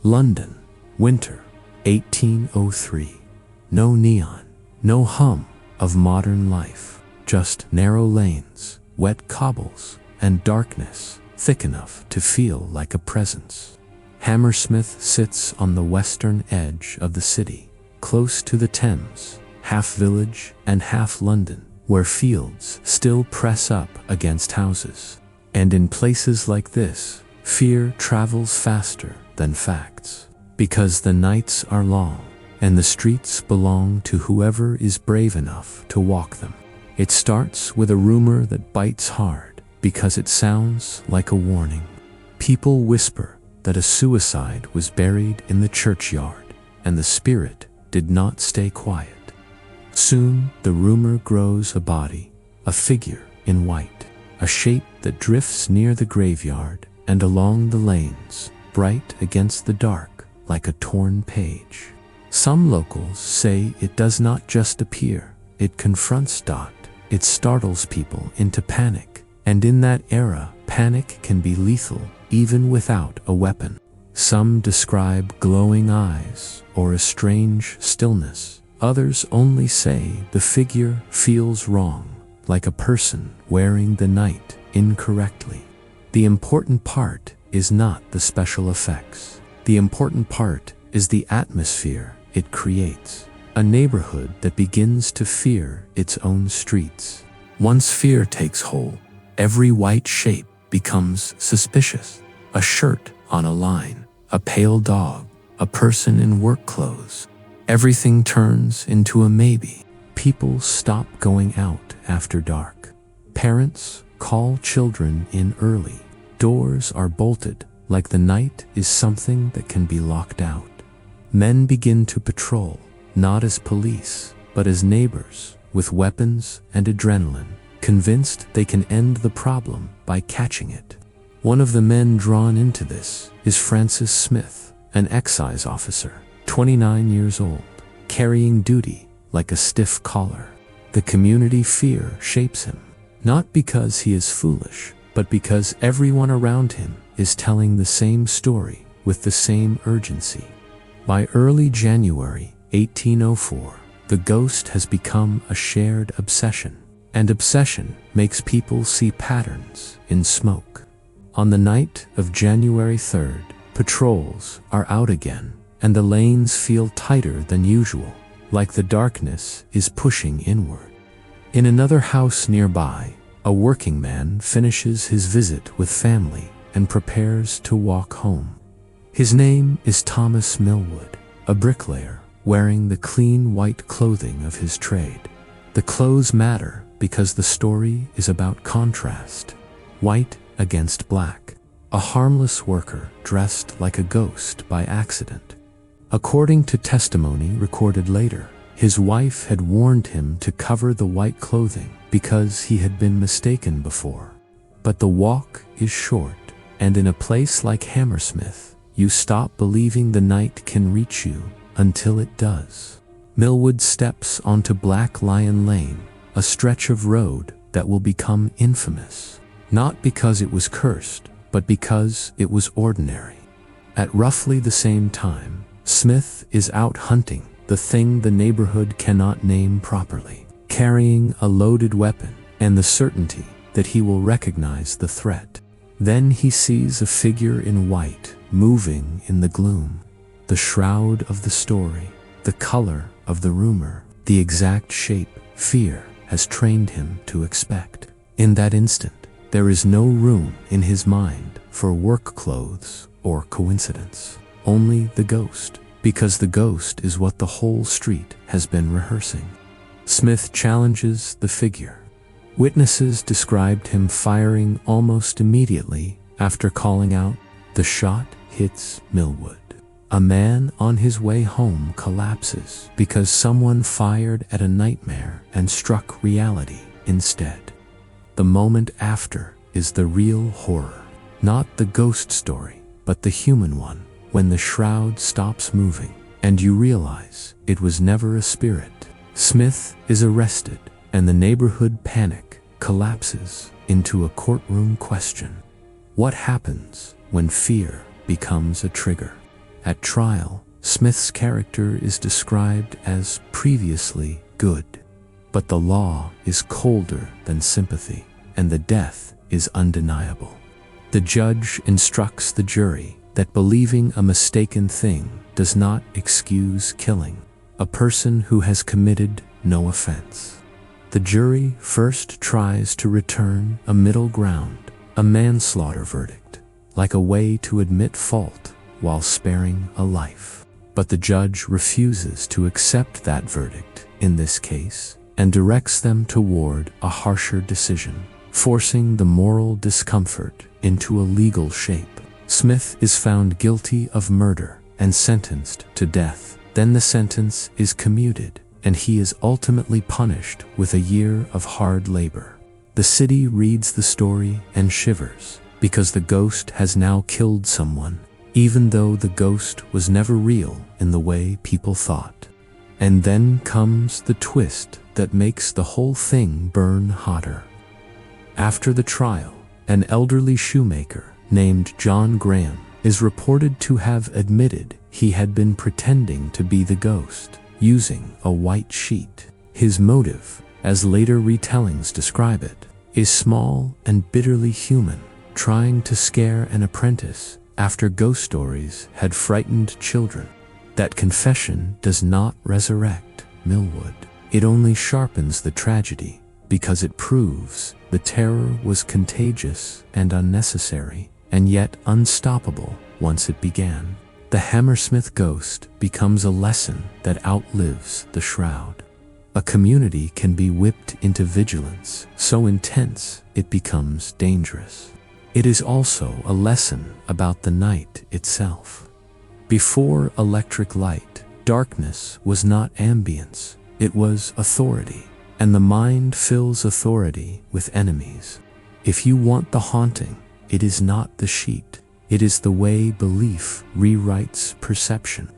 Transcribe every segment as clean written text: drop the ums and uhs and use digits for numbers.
London, winter, 1803. No neon, no hum of modern life, just narrow lanes, wet cobbles, and darkness thick enough to feel like a presence. Hammersmith sits on the western edge of the city, close to the Thames, half village and half London, where fields still press up against houses. And in places like this, fear travels faster than facts, because the nights are long, and the streets belong to whoever is brave enough to walk them. It starts with a rumor that bites hard, because it sounds like a warning. People whisper that a suicide was buried in the churchyard, and the spirit did not stay quiet. Soon the rumor grows a body, a figure in white, a shape that drifts near the graveyard and along the lanes, bright against the dark like a torn page. Some locals say it does not just appear, it confronts Dot. It startles people into panic, and in that era, panic can be lethal even without a weapon. Some describe glowing eyes or a strange stillness. Others only say the figure feels wrong, like a person wearing the night incorrectly. The important part is not the special effects. The important part is the atmosphere it creates. A neighborhood that begins to fear its own streets. Once fear takes hold, every white shape becomes suspicious. A shirt on a line, a pale dog, a person in work clothes. Everything turns into a maybe. People stop going out after dark. Parents call children in early. Doors are bolted, like the night is something that can be locked out. Men begin to patrol, not as police, but as neighbors, with weapons and adrenaline, convinced they can end the problem by catching it. One of the men drawn into this is Francis Smith, an excise officer, 29 years old, carrying duty like a stiff collar. The community fear shapes him, not because he is foolish, but because everyone around him is telling the same story with the same urgency. By early January 1804, the ghost has become a shared obsession, and obsession makes people see patterns in smoke. On the night of January 3rd, patrols are out again, and the lanes feel tighter than usual, like the darkness is pushing inward. In another house nearby, a working man finishes his visit with family and prepares to walk home. His name is Thomas Millwood, a bricklayer, wearing the clean white clothing of his trade. The clothes matter because the story is about contrast. White against black. A harmless worker dressed like a ghost by accident. According to testimony recorded later, his wife had warned him to cover the white clothing because he had been mistaken before. But the walk is short, and in a place like Hammersmith, you stop believing the night can reach you until it does. Millwood steps onto Black Lion Lane, a stretch of road that will become infamous, not because it was cursed, but because it was ordinary. At roughly the same time, Smith is out hunting the thing the neighborhood cannot name properly, carrying a loaded weapon and the certainty that he will recognize the threat. Then he sees a figure in white moving in the gloom. The shroud of the story, the color of the rumor, the exact shape fear has trained him to expect. In that instant, there is no room in his mind for work clothes or coincidence. Only the ghost, because the ghost is what the whole street has been rehearsing. Smith challenges the figure. Witnesses described him firing almost immediately after calling out, "The shot hits Millwood." A man on his way home collapses because someone fired at a nightmare and struck reality instead. The moment after is the real horror, not the ghost story, but the human one, when the shroud stops moving and you realize it was never a spirit. Smith is arrested, and the neighborhood panic collapses into a courtroom question. What happens when fear becomes a trigger? At trial, Smith's character is described as previously good. But the law is colder than sympathy, and the death is undeniable. The judge instructs the jury that believing a mistaken thing does not excuse killing a person who has committed no offense. The jury first tries to return a middle ground, a manslaughter verdict, like a way to admit fault while sparing a life. But the judge refuses to accept that verdict in this case and directs them toward a harsher decision, forcing the moral discomfort into a legal shape. Smith is found guilty of murder and sentenced to death. Then the sentence is commuted, and he is ultimately punished with a year of hard labor. The city reads the story and shivers, because the ghost has now killed someone, even though the ghost was never real in the way people thought. And then comes the twist that makes the whole thing burn hotter. After the trial, an elderly shoemaker named John Graham is reported to have admitted he had been pretending to be the ghost, using a white sheet. His motive, as later retellings describe it, is small and bitterly human, trying to scare an apprentice after ghost stories had frightened children. That confession does not resurrect Millwood. It only sharpens the tragedy, because it proves the terror was contagious and unnecessary, and yet unstoppable once it began. The Hammersmith ghost becomes a lesson that outlives the shroud. A community can be whipped into vigilance so intense it becomes dangerous. It is also a lesson about the night itself. Before electric light, darkness was not ambience, it was authority, and the mind fills authority with enemies. If you want the haunting, it is not the sheet. It is the way belief rewrites perception.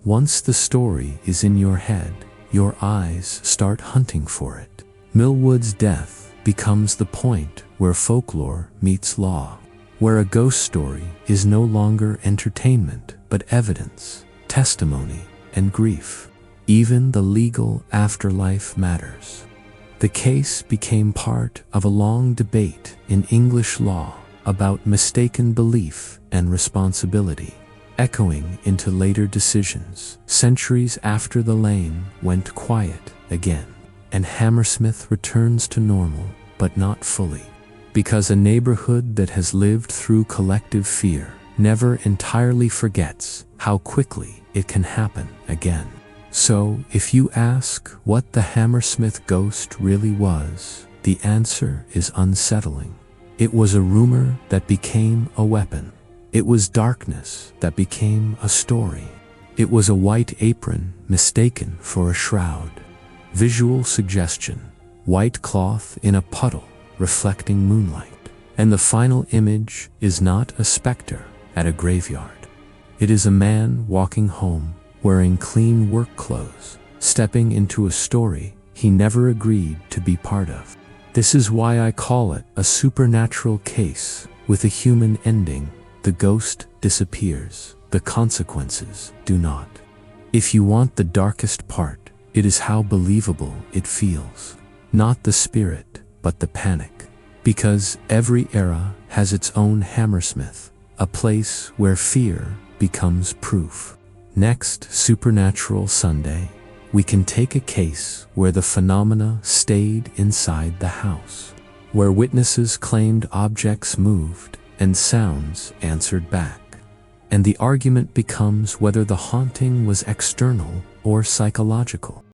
Once the story is in your head, your eyes start hunting for it. Millwood's death becomes the point where folklore meets law, where a ghost story is no longer entertainment but evidence, testimony, and grief. Even the legal afterlife matters. The case became part of a long debate in English law about mistaken belief and responsibility, echoing into later decisions. Centuries after the lane went quiet again, and Hammersmith returns to normal, but not fully, because a neighborhood that has lived through collective fear never entirely forgets how quickly it can happen again. So, if you ask what the Hammersmith ghost really was, the answer is unsettling. It was a rumor that became a weapon. It was darkness that became a story. It was a white apron mistaken for a shroud. Visual suggestion, white cloth in a puddle reflecting moonlight. And the final image is not a specter at a graveyard. It is a man walking home, wearing clean work clothes, stepping into a story he never agreed to be part of. This is why I call it a supernatural case with a human ending. The ghost disappears, the consequences do not. If you want the darkest part, it is how believable it feels. Not the spirit, but the panic. Because every era has its own Hammersmith, a place where fear becomes proof. Next Supernatural Sunday, we can take a case where the phenomena stayed inside the house, where witnesses claimed objects moved and sounds answered back. And the argument becomes whether the haunting was external or psychological.